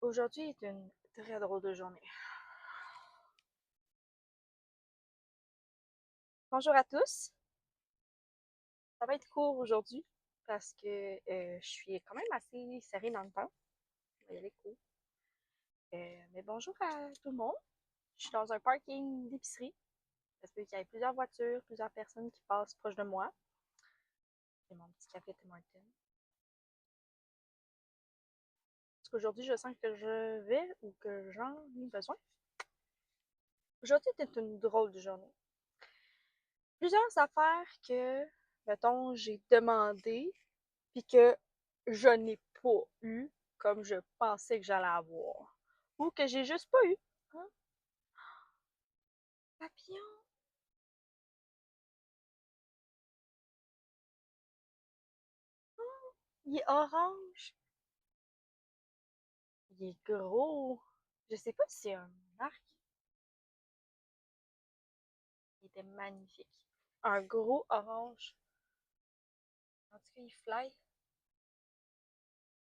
Aujourd'hui est une très drôle de journée. Bonjour à tous. Ça va être court aujourd'hui parce que je suis quand même assez serrée dans le temps. On va y aller court. Mais bonjour à tout le monde. Je suis dans un parking d'épicerie. Ça se peut qu'il y ait plusieurs voitures, plusieurs personnes qui passent proche de moi. J'ai mon petit café Tim Hortons. Parce qu'aujourd'hui, je sens que je vais ou que j'en ai besoin. Aujourd'hui était une drôle de journée. Plusieurs affaires que, mettons, j'ai demandé puis que je n'ai pas eu comme je pensais que j'allais avoir. Ou que j'ai juste pas eu. Hein? Papillon. Il est orange. Il est gros. Je sais pas si c'est un arc. Il était magnifique. Un gros orange. En tout cas, il fly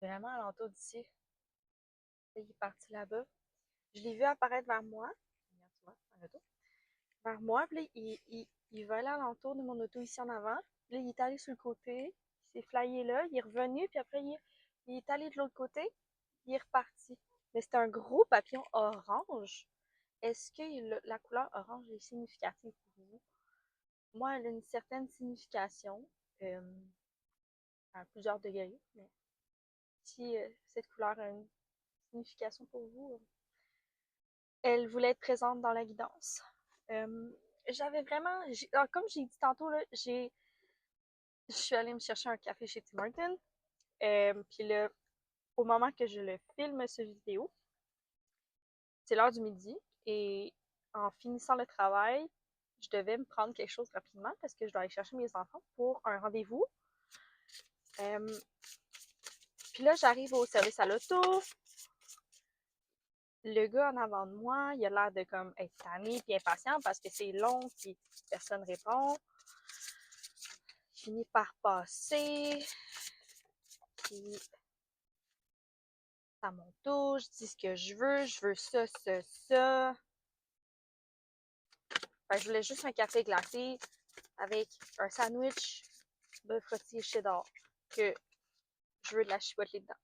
vraiment à l'entour d'ici. Il est parti là-bas. Je l'ai vu apparaître vers moi. Regarde, tu vois, en auto. Vers moi. Puis là, il va aller à l'entour de mon auto ici en avant. Puis là, il est allé sur le côté. Il s'est flyé là. Il est revenu. Puis après, il est allé de l'autre côté. Il est reparti. Mais c'est un gros papillon orange. Est-ce que la couleur orange est significative pour vous? Moi, elle a une certaine signification, euh, à plusieurs degrés. Mais si cette couleur a une signification pour vous, elle voulait être présente dans la guidance. Euh, J'avais vraiment, comme j'ai dit tantôt, là, je suis allée me chercher un café chez Tim Hortons. Puis là, au moment que je le filme, cette vidéo, c'est l'heure du midi. Et en finissant le travail, je devais me prendre quelque chose rapidement parce que je dois aller chercher mes enfants pour un rendez-vous. Euh, Puis là, j'arrive au service à l'auto. Le gars en avant de moi, il a l'air de comme être tanné puis impatient parce que c'est long puis personne répond. Je finis par passer. Puis à mon tour, je dis ce que je veux ça, ça, ça. Fait que je voulais juste un café glacé avec un sandwich bœuf rôti cheddar que je veux de la chipotle dedans.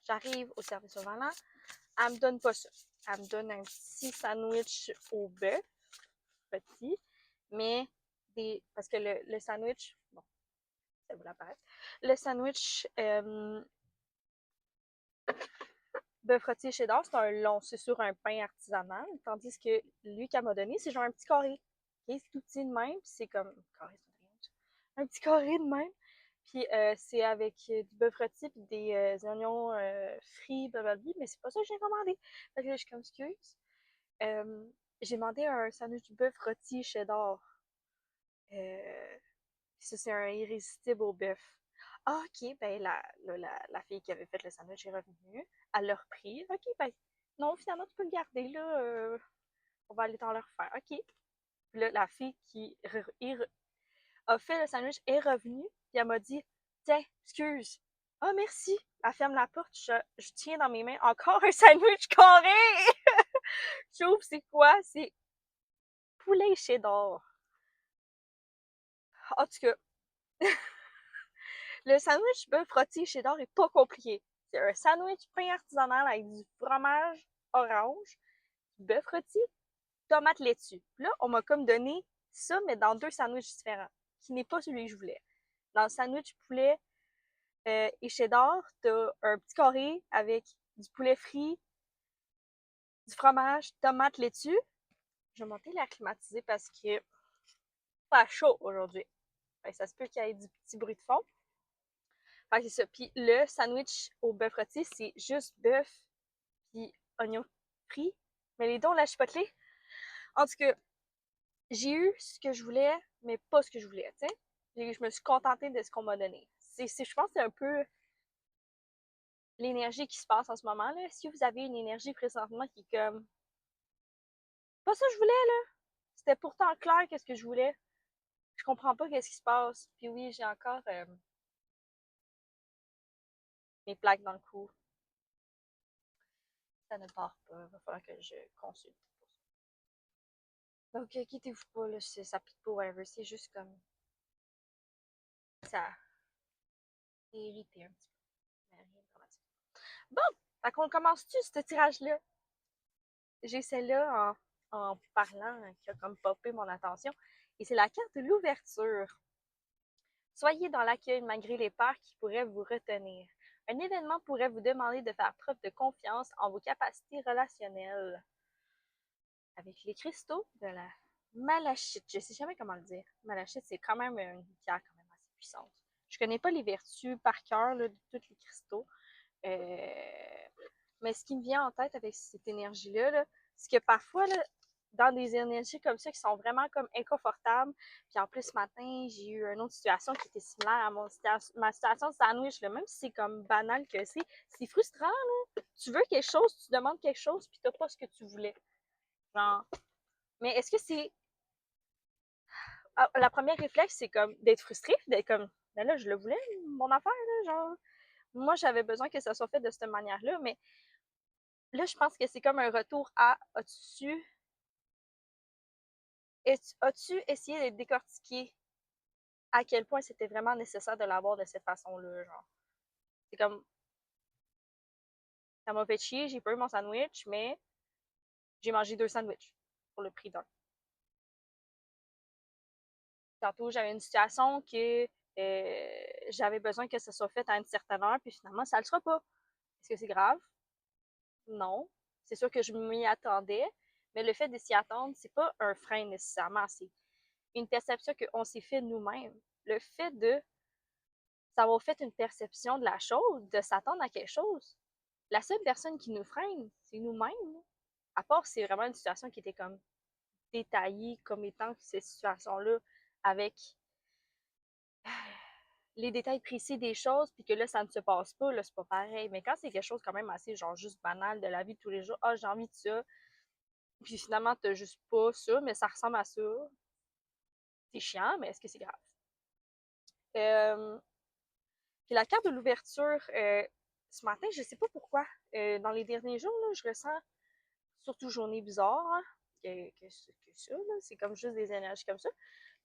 J'arrive au service au volant, elle me donne pas ça. Elle me donne un petit sandwich au bœuf rôti, mais parce que le sandwich, bon, ça vous l'apparaît. Le sandwich bœuf rôti cheddar, c'est sur un pain artisanal, tandis que lui qu'elle m'a donné, c'est genre un petit carré. Okay? C'est tout petit de même, puis c'est comme carré, un petit carré de même. Puis c'est avec du bœuf rôti puis des oignons frits, blablabla, mais c'est pas ça que j'ai commandé. Fait que là, je suis comme excuse. Euh, j'ai demandé un sandwich du bœuf rôti cheddar. Euh, ça, c'est un irrésistible au bœuf. Ah, ok, ben la fille qui avait fait le sandwich est revenue. Elle l'a repris. Ok, ben non, finalement, tu peux le garder, là. On va aller t'en le refaire. Ok. Puis là, la fille qui a fait le sandwich est revenue, puis elle m'a dit tiens, excuse. Ah, merci. Elle ferme la porte, je tiens dans mes mains encore un sandwich carré. J'ouvre, c'est quoi? C'est poulet cheddar. En tout cas, le sandwich bœuf rôti cheddar est pas compliqué. C'est un sandwich pain artisanal avec du fromage orange, du bœuf rôti, tomate laitue. Là, on m'a comme donné ça, mais dans deux sandwichs différents, qui n'est pas celui que je voulais. Dans le sandwich poulet et cheddar, t'as un petit carré avec du poulet frit, du fromage, tomate laitue. Je vais monter l'air climatisé parce que c'est pas chaud aujourd'hui. Fait que ça se peut qu'il y ait du petit bruit de fond. Fait que c'est ça. Puis le sandwich au bœuf rôti, c'est juste bœuf puis oignon frit. Mais les dons, la chipotelée, en tout cas, j'ai eu ce que je voulais, mais pas ce que je voulais, tu sais. Je me suis contentée de ce qu'on m'a donné. Je pense que c'est un peu l'énergie qui se passe en ce moment, là. Si vous avez une énergie présentement qui est comme pas ça que je voulais, là. C'était pourtant clair qu'est-ce que je voulais. Je comprends pas qu'est-ce qui se passe. Puis oui, j'ai encore mes plaques dans le cou. Ça ne part pas. Il va falloir que je consulte pour ça. Donc, quittez-vous pas, là, ça pique pas, whatever. C'est juste comme ça c'est irrité un petit peu. Mais rien de dramatique. Bon, fait qu'on commence-tu ce tirage-là? J'ai celle-là en parlant qui a comme popé mon attention. Et c'est la carte de l'ouverture. Soyez dans l'accueil malgré les peurs qui pourraient vous retenir. Un événement pourrait vous demander de faire preuve de confiance en vos capacités relationnelles. Avec les cristaux de la malachite, je ne sais jamais comment le dire. Malachite, c'est quand même une pierre quand même assez puissante. Je connais pas les vertus par cœur de tous les cristaux. Mais ce qui me vient en tête avec cette énergie-là, -là, c'est que parfois, là, dans des énergies comme ça qui sont vraiment comme inconfortables, puis en plus ce matin, j'ai eu une autre situation qui était similaire à ma situation de sandwich, là, même si c'est comme banal que c'est frustrant, là. Tu veux quelque chose, tu demandes quelque chose, puis t'as pas ce que tu voulais. Genre. Mais est-ce que c'est. La première réflexe, c'est comme d'être frustré, d'être comme, ben là, je le voulais, mon affaire, là, genre. Moi, j'avais besoin que ça soit fait de cette manière-là, mais là, je pense que c'est comme un retour à as-tu essayé de décortiquer à quel point c'était vraiment nécessaire de l'avoir de cette façon-là, genre. C'est comme, ça m'a fait chier, j'ai pas eu mon sandwich, mais j'ai mangé 2 sandwichs pour le prix d'un. Tantôt, j'avais une situation que j'avais besoin que ça soit fait à une certaine heure, puis finalement, ça le sera pas. Est-ce que c'est grave? Non. C'est sûr que je m'y attendais, mais le fait de s'y attendre, c'est pas un frein nécessairement, c'est une perception qu'on s'est fait nous-mêmes. Le fait de savoir fait une perception de la chose, de s'attendre à quelque chose, la seule personne qui nous freine, c'est nous-mêmes. À part c'est vraiment une situation qui était comme détaillée comme étant ces situations-là avec les détails précis des choses, puis que là, ça ne se passe pas, là, c'est pas pareil. Mais quand c'est quelque chose quand même assez, genre, juste banal de la vie de tous les jours, ah, j'ai envie de ça, puis finalement, t'as juste pas ça, mais ça ressemble à ça, c'est chiant, mais est-ce que c'est grave? Euh, Puis la carte de l'ouverture, ce matin, je sais pas pourquoi, dans les derniers jours, là, je ressens, surtout journée bizarre, hein, que ça, là, c'est comme juste des énergies comme ça.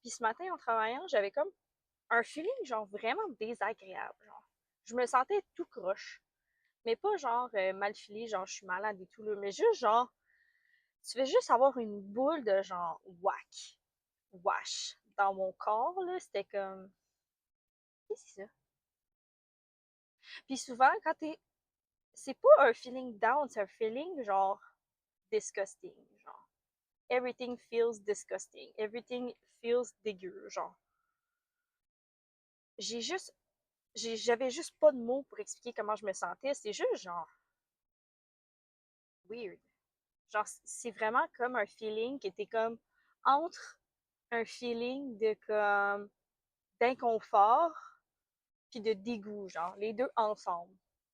Puis ce matin, en travaillant, j'avais comme un feeling, genre, vraiment désagréable, genre. Je me sentais tout croche. Mais pas genre mal filé, genre je suis malade et tout, là, mais juste genre, tu veux juste avoir une boule de genre whack, wash dans mon corps, là, c'était comme, qu'est-ce que c'est ça? Puis souvent, quand t'es, c'est pas un feeling down, c'est un feeling genre disgusting, genre. Everything feels disgusting. Everything feels dégueu, genre. J'ai juste, j'avais juste pas de mots pour expliquer comment je me sentais. C'est juste genre weird. Genre, c'est vraiment comme un feeling qui était comme entre un feeling de comme d'inconfort puis de dégoût, genre, les deux ensemble.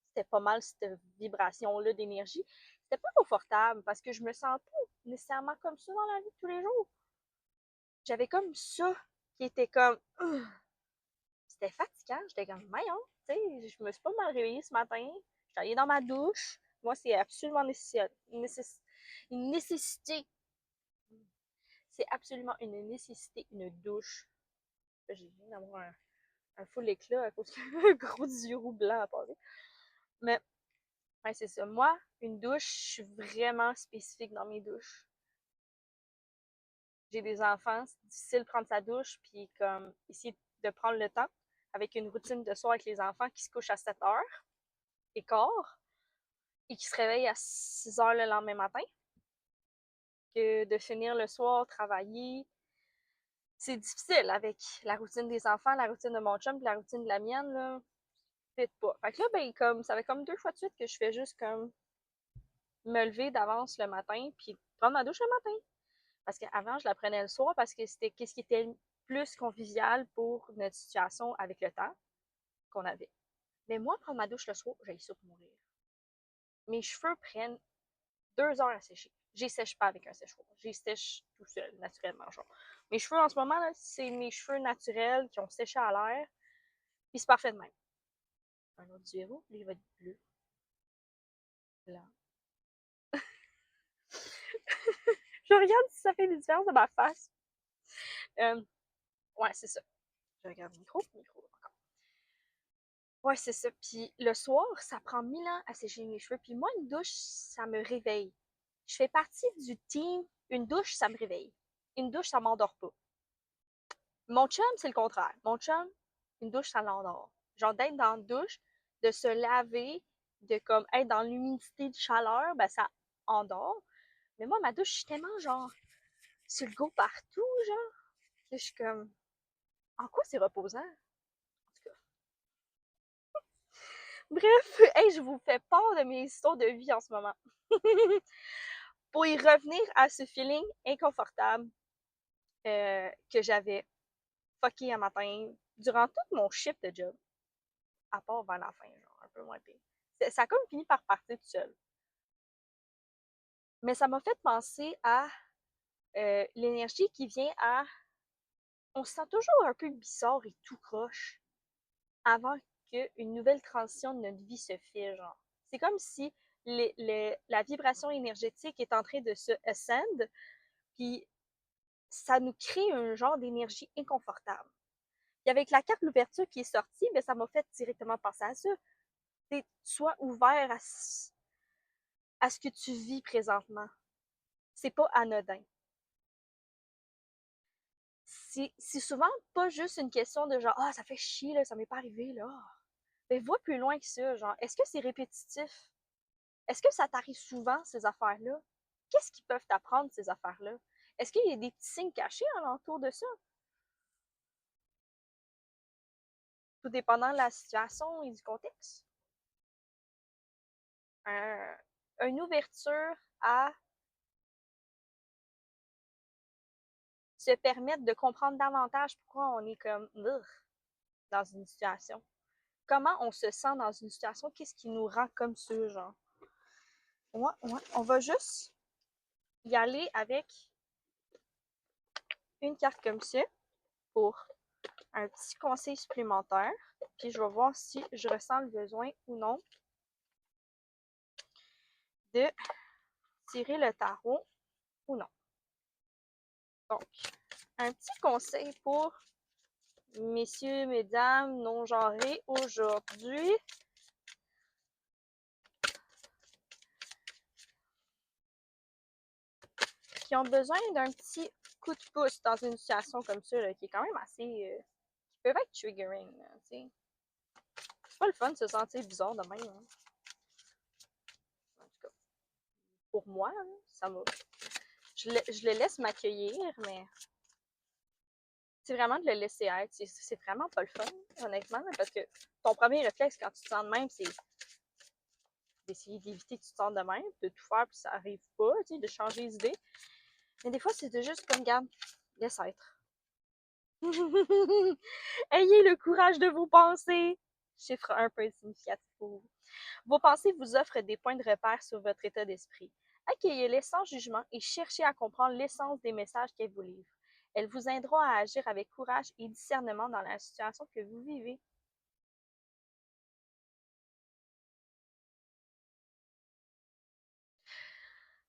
C'était pas mal cette vibration-là d'énergie. C'était pas confortable parce que je me sens pas nécessairement comme ça dans la vie de tous les jours. J'avais comme ça qui était comme c'était fatigant, j'étais comme voyons, tu sais, je me suis pas mal réveillée ce matin. J'étais allée dans ma douche. Moi, c'est absolument une nécessité. C'est absolument une nécessité, une douche. J'ai viens d'avoir un full éclat à cause d'un gros yeux roux blanc à passer. Mais ouais, c'est ça. Moi, une douche, je suis vraiment spécifique dans mes douches. J'ai des enfants, c'est difficile de prendre sa douche, puis comme essayer de prendre le temps avec une routine de soir avec les enfants qui se couchent à 7 heures et quart et qui se réveillent à 6 heures le lendemain matin, que de finir le soir, travailler. C'est difficile avec la routine des enfants, la routine de mon chum, puis la routine de la mienne, là. Peut-être pas. Fait que là, ben, comme, ça fait comme 2 fois de suite que je fais juste comme me lever d'avance le matin, puis prendre ma douche le matin. Parce qu'avant, je la prenais le soir parce que c'était qu'est-ce qui était plus convivial pour notre situation avec le temps qu'on avait. Mais moi, prendre ma douche le soir, j'ai ça pour mourir. Mes cheveux prennent 2 heures à sécher. J'y sèche pas avec un sèche-cheveux. J'y sèche tout seul, naturellement. Genre. Mes cheveux, en ce moment, c'est mes cheveux naturels qui ont séché à l'air. Puis c'est parfait de même. Un autre zéro, lui, il va être bleu, blanc, Je regarde si ça fait des différences dans ma face. Ouais, c'est ça. Je regarde micro encore. Ouais, c'est ça. Puis le soir, ça prend 1000 ans à sécher mes cheveux. Puis moi, une douche, ça me réveille. Je fais partie du team. Une douche, ça me réveille. Une douche, ça m'endort pas. Mon chum, c'est le contraire. Mon chum, une douche, ça l'endort. Genre d'être dans la douche, de se laver, de comme être dans l'humidité de chaleur, ben ça endort. Mais moi, ma douche, je suis tellement genre sur le go partout, genre. Je suis comme, en quoi c'est reposant? En tout cas. Bref, hey, je vous fais part de mes histoires de vie en ce moment. Pour y revenir à ce feeling inconfortable que j'avais fucké un matin durant tout mon shift de job, à part vers la fin, genre un peu moins pire. Ça a comme fini par partir tout seul. Mais ça m'a fait penser à l'énergie qui vient à... On se sent toujours un peu bizarre et tout croche avant qu'une nouvelle transition de notre vie se fait, genre. C'est comme si la vibration énergétique est en train de se ascend, puis ça nous crée un genre d'énergie inconfortable. Puis avec la carte l'ouverture qui est sortie, ben, ça m'a fait directement penser à ça. Sois ouvert à ce que tu vis présentement. C'est pas anodin. C'est souvent pas juste une question de genre, ah, ça fait chier, là, ça m'est pas arrivé, là. Mais vois plus loin que ça, genre, est-ce que c'est répétitif? Est-ce que ça t'arrive souvent, ces affaires-là? Qu'est-ce qu'ils peuvent t'apprendre, ces affaires-là? Est-ce qu'il y a des petits signes cachés alentour de ça? Tout dépendant de la situation et du contexte. Une ouverture à se permettre de comprendre davantage pourquoi on est comme dans une situation. Comment on se sent dans une situation, qu'est-ce qui nous rend comme ça, genre. Ouais, ouais. On va juste y aller avec une carte comme ça pour un petit conseil supplémentaire. Puis je vais voir si je ressens le besoin ou non de tirer le tarot ou non. Donc, un petit conseil pour messieurs, mesdames, non-genrés aujourd'hui. Qui ont besoin d'un petit coup de pouce dans une situation comme ça, là, qui est quand même assez... qui peuvent être triggering, tu sais. C'est pas le fun de se sentir bizarre de même. Hein. En tout cas, pour moi, là, ça va. Je le laisse m'accueillir, mais c'est vraiment de le laisser être. C'est vraiment pas le fun, honnêtement, là, parce que ton premier réflexe quand tu te sens de même, c'est d'essayer d'éviter que tu te sentes de même, de tout faire, puis ça arrive pas, tu sais, de changer les idées. Mais des fois, c'est de juste comme, garde, laisse être. Ayez le courage de vos pensées. Chiffre un peu significatif pour vous. Vos pensées vous offrent des points de repère sur votre état d'esprit. Accueillez-les sans jugement et cherchez à comprendre l'essence des messages qu'elles vous livrent. Elles vous aideront à agir avec courage et discernement dans la situation que vous vivez.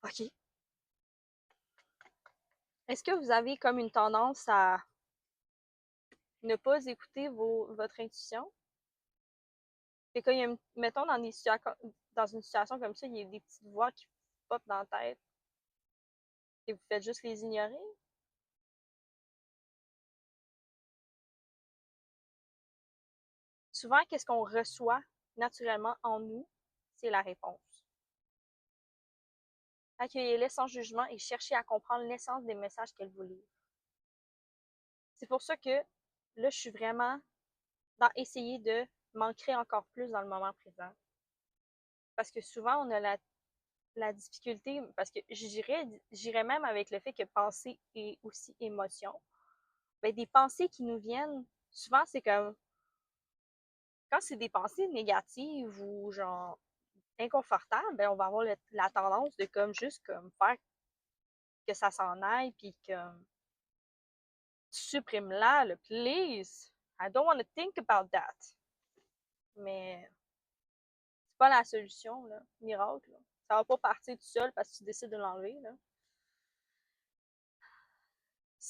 OK. Est-ce que vous avez comme une tendance à ne pas écouter votre intuition? C'est quand il y a, mettons, dans une situation comme ça, il y a des petites voix qui pop dans la tête et vous faites juste les ignorer? Souvent, qu'est-ce qu'on reçoit naturellement en nous? C'est la réponse. Accueillez-les sans jugement et cherchez à comprendre l'essence des messages qu'elles vous livrent. C'est pour ça que là, je suis vraiment dans essayer de m'ancrer encore plus dans le moment présent. Parce que souvent, on a la difficulté, parce que j'irais même avec le fait que penser est aussi émotion. Ben, des pensées qui nous viennent, souvent, c'est comme, quand c'est des pensées négatives ou genre inconfortables, ben, on va avoir la tendance de comme juste comme faire que ça s'en aille, puis que supprime-la, le please. I don't want to think about that. Mais c'est pas la solution, là, miracle. Là. Ça va pas partir tout seul parce que tu décides de l'enlever. Là.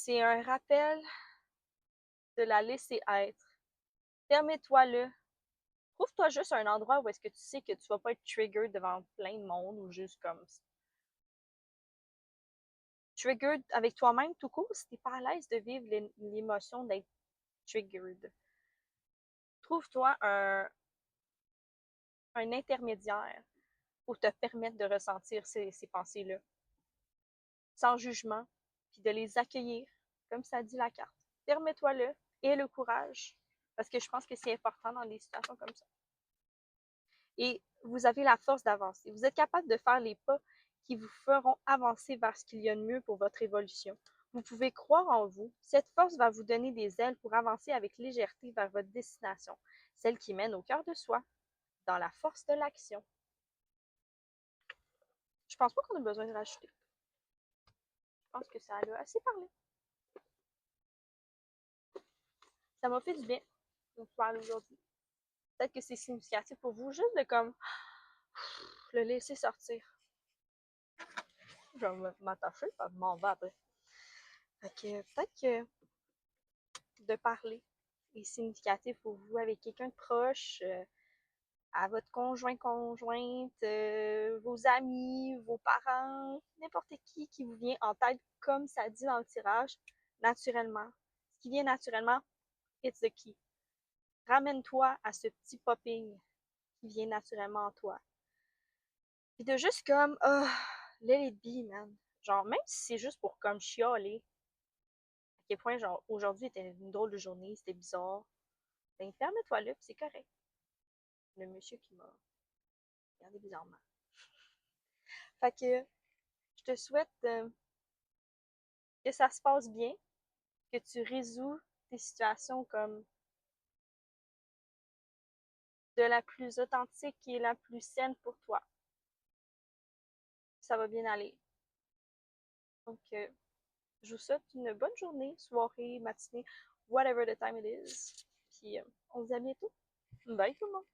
C'est un rappel de la laisser être. Permets-toi-le. Trouve-toi juste un endroit où est-ce que tu sais que tu vas pas être triggered devant plein de monde ou juste comme triggered avec toi-même tout court si t'es pas à l'aise de vivre l'émotion d'être triggered. Trouve-toi un intermédiaire pour te permettre de ressentir ces pensées-là, sans jugement, puis de les accueillir, comme ça dit la carte. Permets-toi-le, aie le courage, parce que je pense que c'est important dans des situations comme ça. Et vous avez la force d'avancer. Vous êtes capable de faire les pas qui vous feront avancer vers ce qu'il y a de mieux pour votre évolution. Vous pouvez croire en vous. Cette force va vous donner des ailes pour avancer avec légèreté vers votre destination, celle qui mène au cœur de soi, dans la force de l'action. Je pense pas qu'on a besoin de rajouter. Je pense que ça a assez parlé. Ça m'a fait du bien de vous parler aujourd'hui. Peut-être que c'est significatif pour vous, juste de comme le laisser sortir. Je vais m'attacher, je m'en vais après. Fait que peut-être que de parler est significatif pour vous avec quelqu'un de proche, à votre conjointe, vos amis, vos parents, n'importe qui vous vient en tête, comme ça dit dans le tirage, naturellement. Ce qui vient naturellement, it's the key. Ramène-toi à ce petit popping qui vient naturellement en toi. Puis de juste comme, oh, let it be, man. Genre, même si c'est juste pour comme chialer, à quel point, genre, aujourd'hui était une drôle de journée, c'était bizarre, ben, permets-toi là, puis c'est correct. Le monsieur qui m'a regardé bizarrement. Fait que, je te souhaite que ça se passe bien, que tu résous tes situations comme de la plus authentique et la plus saine pour toi. Ça va bien aller. Donc, je vous souhaite une bonne journée, soirée, matinée, whatever the time it is. Puis, on se dit à bientôt. Bye tout le monde!